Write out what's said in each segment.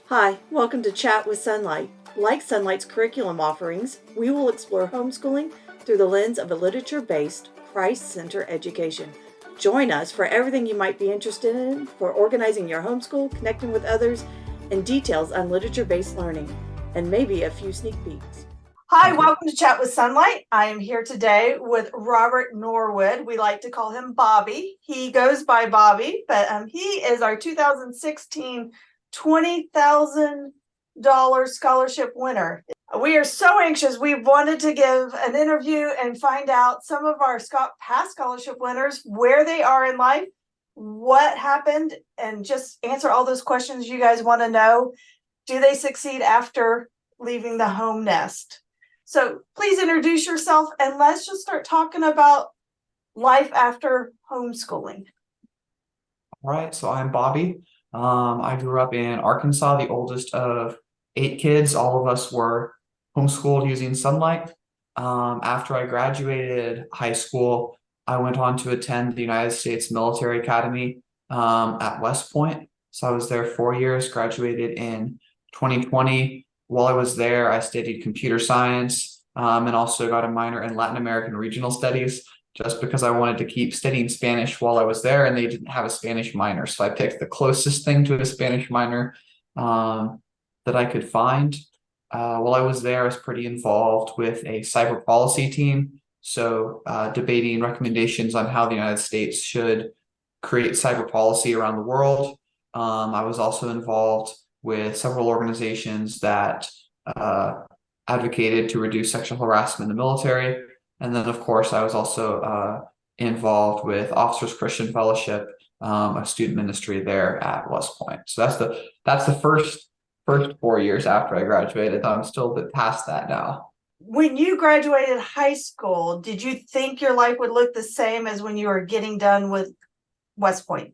Hi, welcome to Chat with Sonlight. Like Sonlight's curriculum offerings, we will explore homeschooling through the lens of a literature-based, Christ-centered education. Join us for everything you might be interested in for organizing your homeschool, connecting with others, and details on literature-based learning, and maybe a few sneak peeks. Hi, welcome to Chat with Sonlight. I am here today with Robert Norwood. We like to call him Bobby. He goes by Bobby, but he is our 2016 $20,000 scholarship winner. We are so anxious. We've wanted to give an interview and find out some of our past scholarship winners, where they are in life, what happened, and just answer all those questions you guys want to know. Do they succeed after leaving the home nest? So please introduce yourself and let's just start talking about life after homeschooling. All right, so I'm Bobby. I grew up in Arkansas, the oldest of 8 kids. All of us were homeschooled using Sonlight. After I graduated high school, I went on to attend the United States Military Academy at West Point. So I was there 4 years, graduated in 2020. While I was there, I studied computer science and also got a minor in Latin American regional studies, just because I wanted to keep studying Spanish while I was there, and they didn't have a Spanish minor. So I picked the closest thing to a Spanish minor that I could find. While I was there, I was pretty involved with a cyber policy team. So debating recommendations on how the United States should create cyber policy around the world. I was also involved with several organizations that advocated to reduce sexual harassment in the military. And then, of course, I was also involved with Officers Christian Fellowship, a student ministry there at West Point. So that's the first 4 years after I graduated. I'm still a bit past that now. When you graduated high school, did you think your life would look the same as when you were getting done with West Point?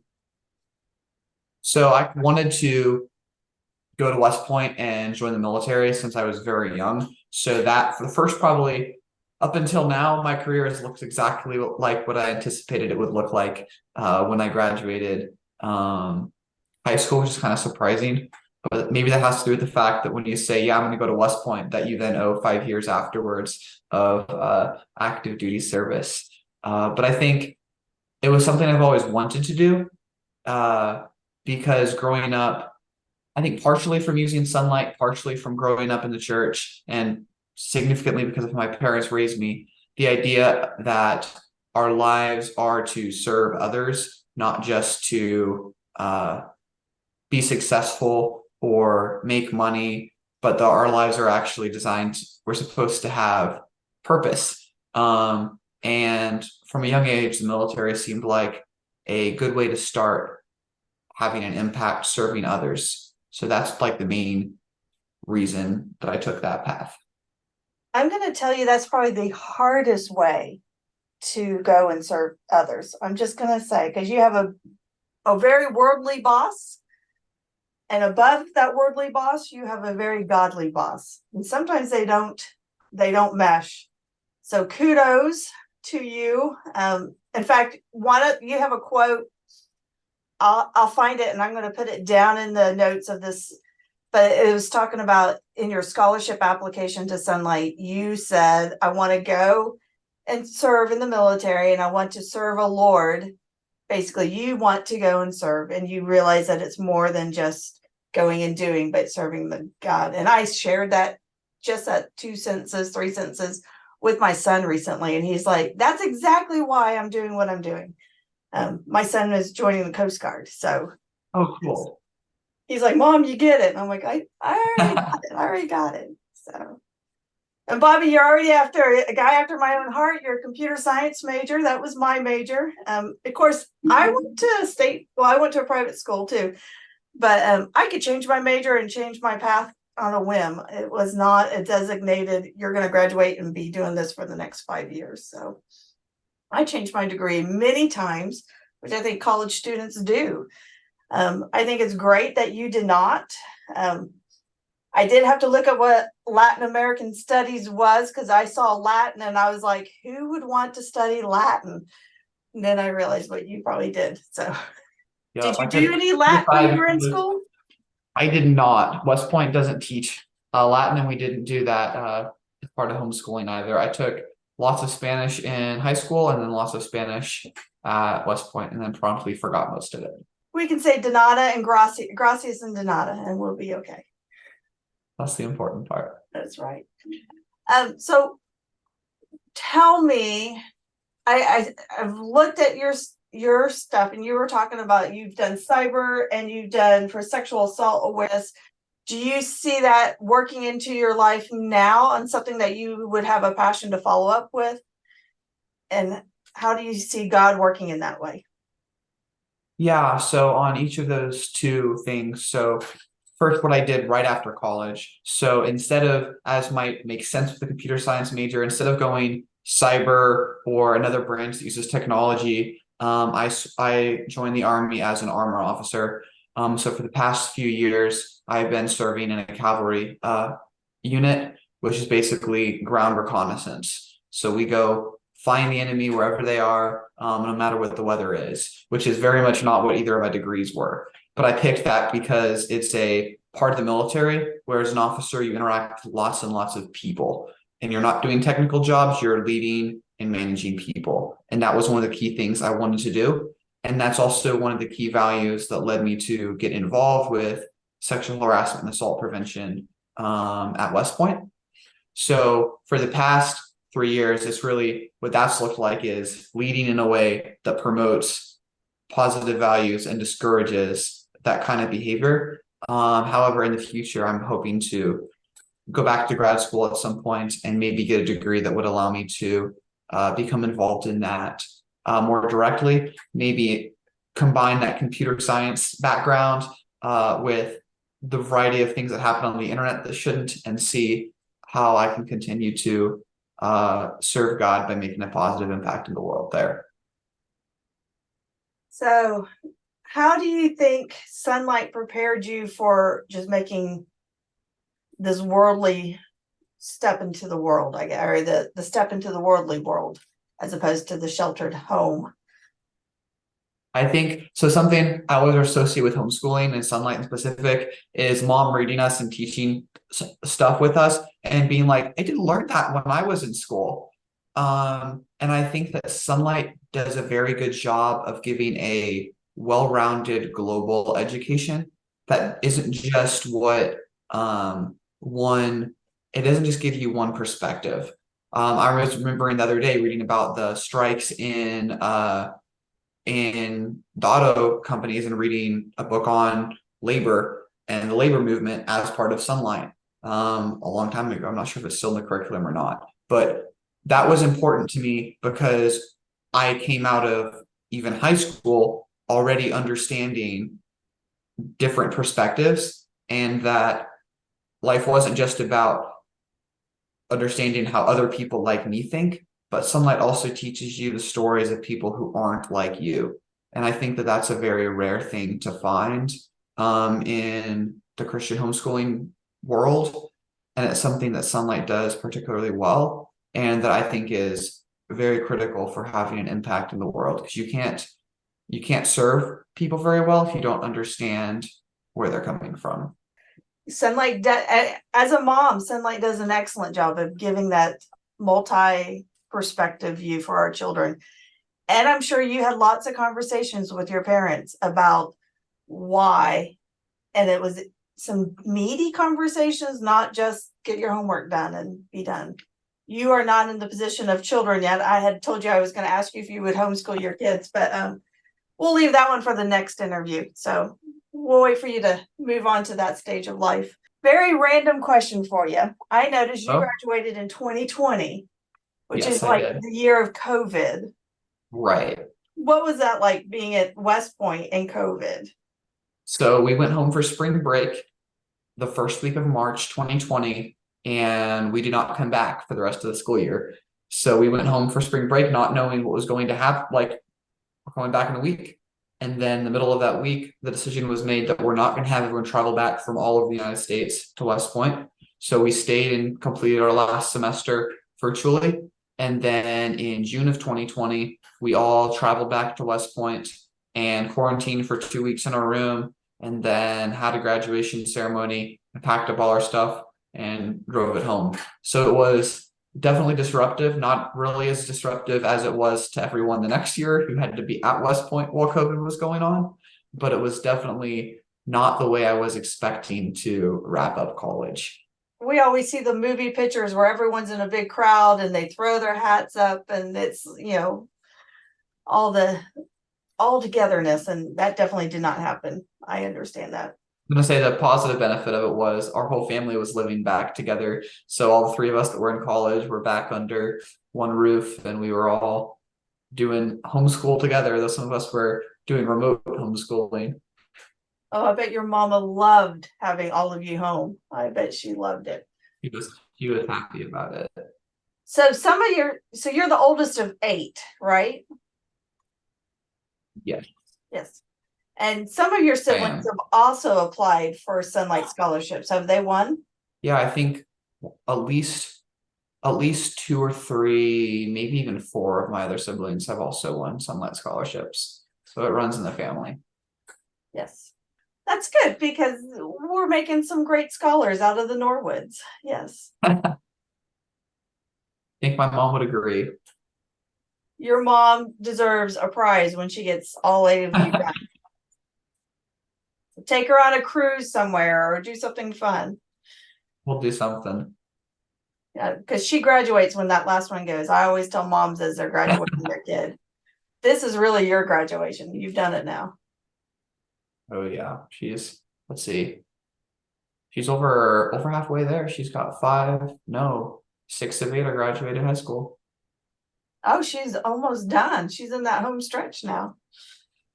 So I wanted to go to West Point and join the military since I was very young. So that for the first probably up until now, my career has looked exactly like what I anticipated it would look like when I graduated high school, which is kind of surprising. But maybe that has to do with the fact that when you say, yeah, I'm going to go to West Point, that you then owe 5 years afterwards of active duty service. But I think it was something I've always wanted to do because growing up, I think partially from using Sonlight, partially from growing up in the church, and significantly because of how my parents raised me, the idea that our lives are to serve others, not just to be successful or make money, but that our lives are actually designed, we're supposed to have purpose. And from a young age, the military seemed like a good way to start having an impact serving others. So that's like the main reason that I took that path. I'm going to tell you that's probably the hardest way to go and serve others. I'm just going to say, because you have a very worldly boss, and above that worldly boss, you have a very godly boss. And sometimes they don't mesh. So kudos to you. In fact, you have a quote. I'll find it and I'm going to put it down in the notes of this. But it was talking about in your scholarship application to Sonlight, you said, I want to go and serve in the military and I want to serve a Lord. Basically, you want to go and serve, and you realize that it's more than just going and doing, but serving the God. And I shared that, just that 2 sentences, 3 sentences with my son recently. And he's like, that's exactly why I'm doing what I'm doing. My son is joining the Coast Guard. So Oh, cool. he's like, Mom, you get it. And I'm like, I already got it. I already got it. So, and Bobby, you're already after a guy after my own heart. You're a computer science major. That was my major. Of course, I went to I went to a private school too, but I could change my major and change my path on a whim. It was not a designated, you're going to graduate and be doing this for the next 5 years. So I changed my degree many times, which I think college students do. I think it's great that you did not. I did have to look at what Latin American studies was, because I saw Latin and I was like, who would want to study Latin? And then I realized what you probably did. So Yeah, did you do any Latin when you were in school? I did not. West Point doesn't teach Latin, and we didn't do that as part of homeschooling either. I took lots of Spanish in high school and then lots of Spanish at West Point, and then promptly forgot most of it. We can say Donata and Gracias and Donata, and we'll be okay. That's the important part. That's right. So tell me, I've looked at your stuff, and you were talking about you've done cyber and you've done for sexual assault awareness. Do you see that working into your life now and something that you would have a passion to follow up with? And how do you see God working in that way? Yeah, so on each of those two things, so first what I did right after college. So instead of, as might make sense with the computer science major, instead of going cyber or another branch that uses technology, I joined the Army as an armor officer. So for the past few years, I've been serving in a cavalry unit, which is basically ground reconnaissance. So we go find the enemy wherever they are, no matter what the weather is, which is very much not what either of my degrees were. But I picked that because it's a part of the military, whereas an officer, you interact with lots and lots of people, and you're not doing technical jobs, you're leading and managing people. And that was one of the key things I wanted to do. And that's also one of the key values that led me to get involved with sexual harassment and assault prevention at West Point. So for the past 3 years, it's really what that's looked like is leading in a way that promotes positive values and discourages that kind of behavior. However, in the future, I'm hoping to go back to grad school at some point and maybe get a degree that would allow me to become involved in that more directly, maybe combine that computer science background with the variety of things that happen on the internet that shouldn't, and see how I can continue to serve God by making a positive impact in the world there. So how do you think Sonlight prepared you for just making this worldly step into the world, I guess, or the step into the worldly world as opposed to the sheltered home? I think so. Something I always associate with homeschooling and Sonlight in specific is mom reading us and teaching stuff with us and being like, I didn't learn that when I was in school. And I think that Sonlight does a very good job of giving a well-rounded global education that isn't just what one, it doesn't just give you one perspective. I was remembering the other day reading about the strikes in the auto companies and reading a book on labor and the labor movement as part of Sonlight a long time ago. I'm not sure if it's still in the curriculum or not, but that was important to me because I came out of even high school already understanding different perspectives, and that life wasn't just about understanding how other people like me think, but Sonlight also teaches you the stories of people who aren't like you. And I think that that's a very rare thing to find in the Christian homeschooling world. And it's something that Sonlight does particularly well, and that I think is very critical for having an impact in the world, because you can't serve people very well if you don't understand where they're coming from. Sonlight, as a mom, Sonlight does an excellent job of giving that multi-perspective view for our children. And I'm sure you had lots of conversations with your parents about why. And it was some meaty conversations, not just get your homework done and be done. You are not in the position of children yet. I had told you I was going to ask you if you would homeschool your kids, but we'll leave that one for the next interview. So we'll wait for you to move on to that stage of life. Very random question for you. I noticed you graduated in 2020, which is like the year of COVID. Right. What was that like being at West Point in COVID? So we went home for spring break the first week of March 2020, and we did not come back for the rest of the school year. So we went home for spring break, not knowing what was going to happen. Like, we're going back in a week. And then in the middle of that week, the decision was made that we're not going to have everyone travel back from all over the United States to West Point. So we stayed and completed our last semester virtually. And then in June of 2020, we all traveled back to West Point and quarantined for 2 weeks in our room and then had a graduation ceremony, packed up all our stuff, and drove it home. So it was definitely disruptive, not really as disruptive as it was to everyone the next year who had to be at West Point while COVID was going on, but it was definitely not the way I was expecting to wrap up college. We always see the movie pictures where everyone's in a big crowd and they throw their hats up and it's, all the all togetherness, and that definitely did not happen. I understand that. I'm gonna say the positive benefit of it was our whole family was living back together. So all three of us that were in college were back under one roof, and we were all doing homeschool together, though some of us were doing remote homeschooling. Oh, I bet your mama loved having all of you home. I bet she loved it. He was happy about it. So you're the oldest of 8, right? Yes, Yes. And some of your I siblings am. have also applied for Sonlight Scholarships. Have they won? Yeah, I think at least at least 2 or 3, maybe even 4 of my other siblings have also won Sonlight scholarships. So it runs in the family. Yes. That's good because we're making some great scholars out of the Norwoods. Yes. I think my mom would agree. Your mom deserves a prize when she gets all 8 of you back. Take her on a cruise somewhere or do something fun. We'll do something. Yeah, because she graduates when that last one goes. I always tell moms as they're graduating their kid, this is really your graduation. You've done it now. Oh yeah, let's see. She's over halfway there. She's got 5, no, 6 of 8 are graduated high school. Oh, she's almost done. She's in that home stretch now.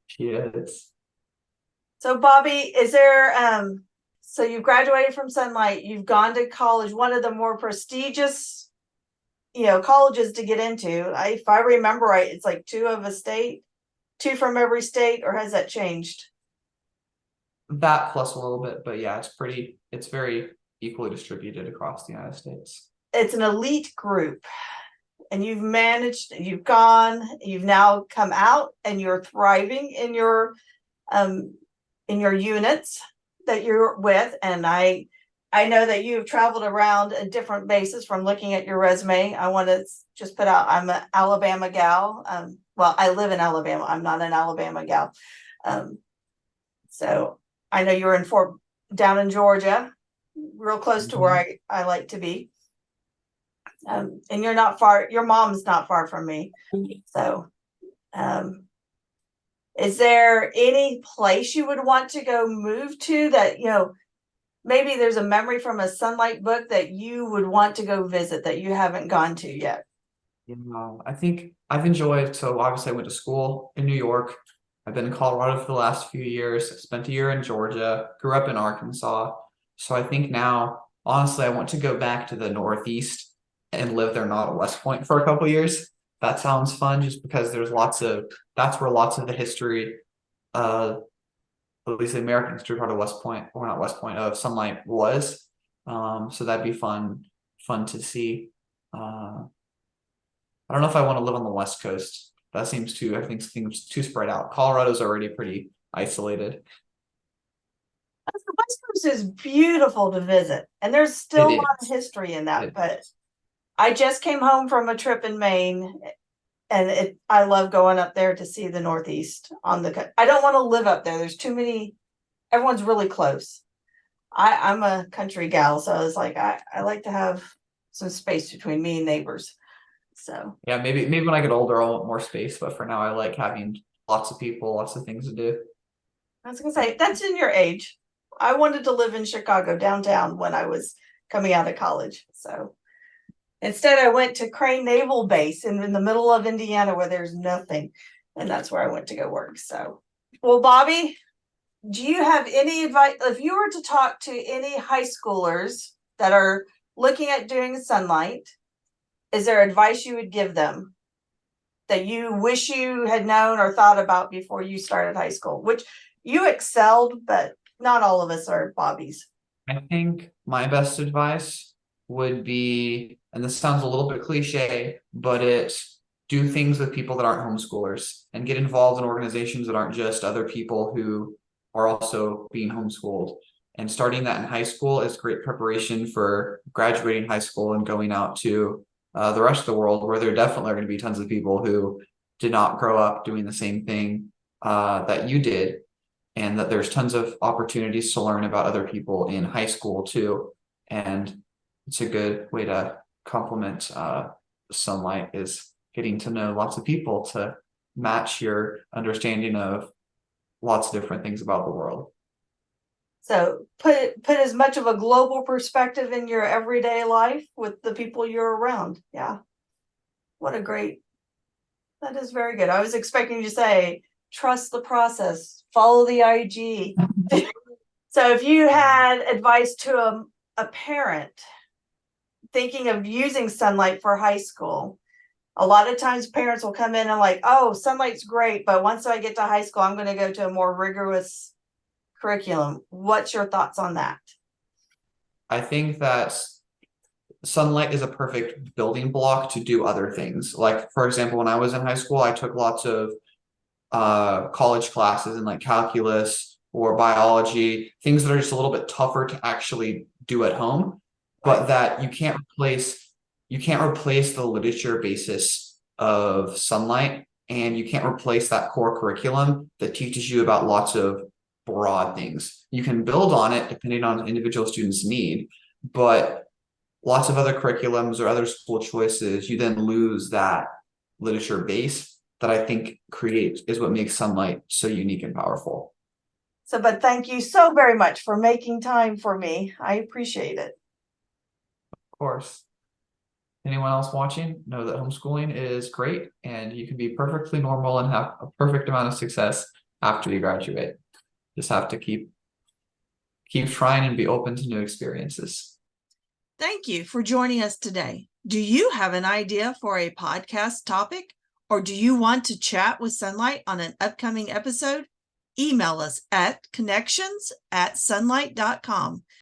She is. So Bobby, is there so you've graduated from Sonlight, you've gone to college, one of the more prestigious, colleges to get into. If I remember right, it's like 2 of a state, 2 from every state, or has that changed? That plus a little bit, but yeah, it's very equally distributed across the United States. It's an elite group. And you've now come out and you're thriving in your units that you're with. And I know that you've traveled around a different basis from looking at your resume. I want to just put out, I'm an Alabama gal. Well, I live in Alabama. I'm not an Alabama gal. So I know you're down in Georgia, real close to where I like to be. And you're not far, your mom's not far from me. So, is there any place you would want to go move to that, maybe there's a memory from a Sonlight book that you would want to go visit that you haven't gone to yet? I think I've enjoyed, so obviously I went to school in New York. I've been in Colorado for the last few years. I spent a year in Georgia, grew up in Arkansas. So I think now, honestly, I want to go back to the Northeast and live there, not at West Point for a couple years. That sounds fun just because that's where lots of the history, at least the American history part of West Point, or not West Point, of Sonlight was. So that'd be fun to see. I don't know if I want to live on the West Coast. That I think seems too spread out. Colorado's already pretty isolated. The West Coast is beautiful to visit, and there's still It a lot of is. history in that. It But I just came home from a trip in Maine, and I love going up there to see the Northeast. I don't want to live up there. There's too many. Everyone's really close. I'm a country gal, so I was like, I like to have some space between me and neighbors. So Yeah, maybe when I get older, I'll want more space. But for now, I like having lots of people, lots of things to do. I was gonna say that's in your age. I wanted to live in Chicago downtown when I was coming out of college. So instead, I went to Crane Naval Base in the middle of Indiana where there's nothing, and that's where I went to go work. So, well, Bobby, do you have any advice if you were to talk to any high schoolers that are looking at doing Sonlight? Is there advice you would give them that you wish you had known or thought about before you started high school? Which you excelled, but not all of us are Bobbies. I think my best advice would be, and this sounds a little bit cliche, but it's do things with people that aren't homeschoolers and get involved in organizations that aren't just other people who are also being homeschooled. And starting that in high school is great preparation for graduating high school and going out to the rest of the world, where there definitely are going to be tons of people who did not grow up doing the same thing that you did, and that there's tons of opportunities to learn about other people in high school too. And it's a good way to complement Sonlight, is getting to know lots of people to match your understanding of lots of different things about the world. So put as much of a global perspective in your everyday life with the people you're around. Yeah. That is very good. I was expecting you to say, trust the process, follow the IG. So if you had advice to a parent thinking of using Sonlight for high school, a lot of times parents will come in and like, oh, Sonlight's great, but once I get to high school, I'm going to go to a more rigorous curriculum. What's your thoughts on that? I think that Sonlight is a perfect building block to do other things. Like, for example, when I was in high school, I took lots of college classes in like calculus or biology, things that are just a little bit tougher to actually do at home, but that you can't replace the literature basis of Sonlight, and you can't replace that core curriculum that teaches you about lots of broad things. You can build on it depending on individual students' need, but lots of other curriculums or other school choices, you then lose that literature base that I think is what makes Sonlight so unique and powerful. So, but thank you so very much for making time for me. I appreciate it. Of course. Anyone else watching, know that homeschooling is great, and you can be perfectly normal and have a perfect amount of success after you graduate. Just have to keep trying and be open to new experiences. Thank you for joining us today. Do you have an idea for a podcast topic, or do you want to chat with Sonlight on an upcoming episode? Email us at connections@sonlight.com.